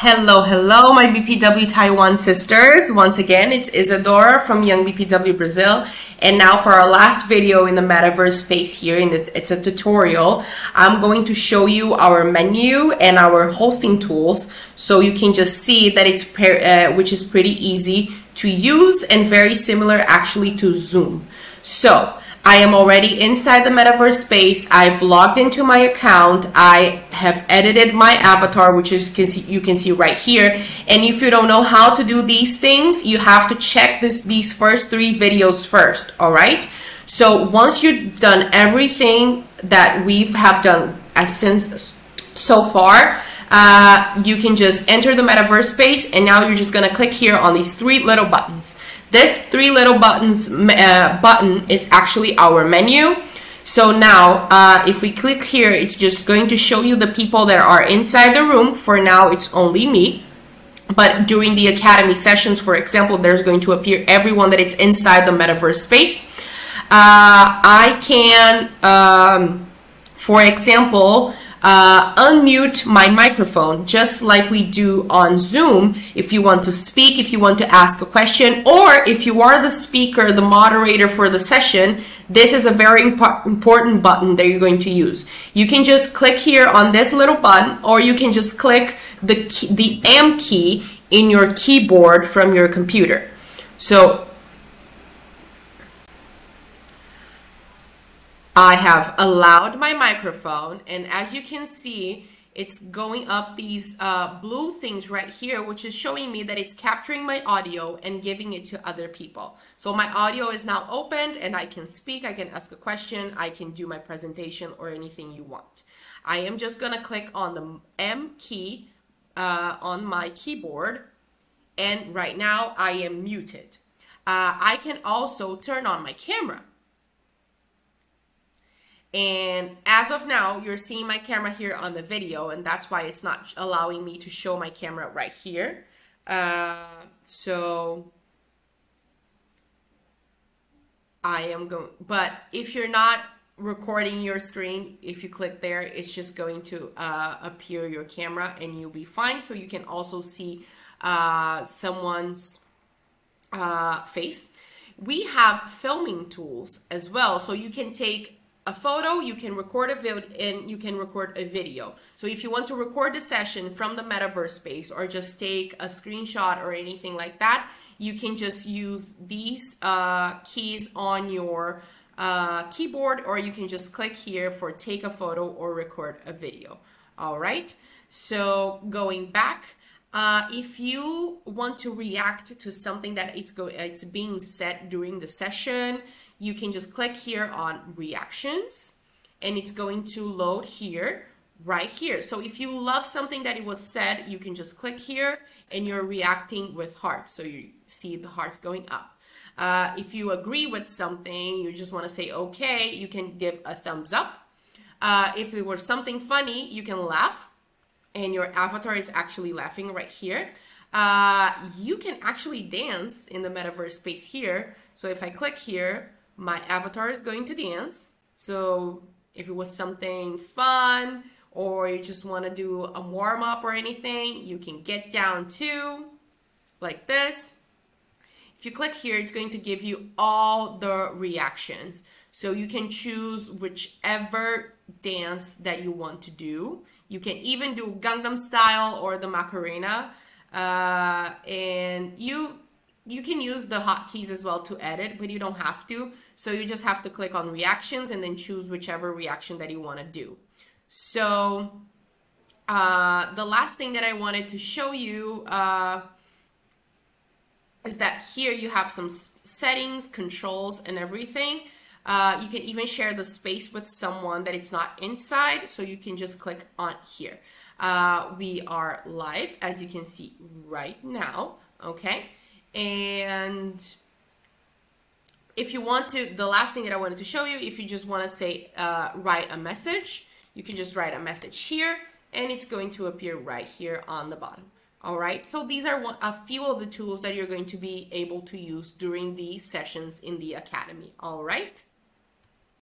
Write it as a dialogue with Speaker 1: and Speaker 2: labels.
Speaker 1: Hello, my BPW Taiwan sisters. Once again, it's Isadora from Young BPW Brazil. And now for our last video in the Metaverse space here, it's a tutorial. I'm going to show you our menu and our hosting tools so you can just see that it's which is pretty easy to use and very similar actually to Zoom. So I am already inside the Metaverse space. I've logged into my account. I have edited my avatar, which is you can see right here. And if you don't know how to do these things, you have to check these first 3 videos first, all right? So once you've done everything that we have done since so far, you can just enter the Metaverse space, and now you're just gonna click here on these 3 little buttons. This 3 little buttons button is actually our menu. So now, if we click here, it's just going to show you the people that are inside the room. For now, it's only me. But during the Academy sessions, for example, there's going to appear everyone that is inside the Metaverse space. I can, for example, unmute my microphone just like we do on Zoom if you want to speak, if you want to ask a question, or if you are the speaker, the moderator for the session. This is a very important button that you're going to use. You can just click here on this little button, or you can just click the M key in your keyboard from your computer. So I have allowed my microphone, and as you can see, it's going up these blue things right here, which is showing me that it's capturing my audio and giving it to other people. So my audio is now opened, and I can speak, I can ask a question, I can do my presentation or anything you want. I am just gonna click on the M key on my keyboard, and right now I am muted. I can also turn on my camera. And as of now, you're seeing my camera here on the video, and that's why it's not allowing me to show my camera right here. So I am going, but if you're not recording your screen, if you click there, it's just going to appear your camera and you'll be fine. So you can also see someone's face. We have filming tools as well, so you can take a photo, you can record a video, and you can record a video. So if you want to record the session from the Metaverse space or just take a screenshot or anything like that, you can just use these keys on your keyboard, or you can just click here for take a photo or record a video. All right, so going back, if you want to react to something that it's being said during the session, you can just click here on reactions, and it's going to load here, right here. So if you love something that it was said, you can just click here and you're reacting with hearts. So you see the hearts going up. If you agree with something, you just want to say, okay, you can give a thumbs up. If it was something funny, you can laugh, and your avatar is actually laughing right here. You can actually dance in the Metaverse space here. So if I click here, my avatar is going to dance. So if it was something fun, or you just want to do a warm-up or anything, you can get down to like this. If you click here, it's going to give you all the reactions. So you can choose whichever dance that you want to do. You can even do Gangnam Style or the Macarena. And you can use the hotkeys as well to edit, but you don't have to. So you just have to click on reactions and then choose whichever reaction that you want to do. So the last thing that I wanted to show you is that here you have some settings, controls, and everything. You can even share the space with someone that it's not inside, so you can just click on here. We are live, as you can see right now, okay? And if you want to, the last thing that I wanted to show you, if you just want to say, write a message, you can just write a message here, and it's going to appear right here on the bottom. All right, so these are a few of the tools that you're going to be able to use during the sessions in the Academy. All right.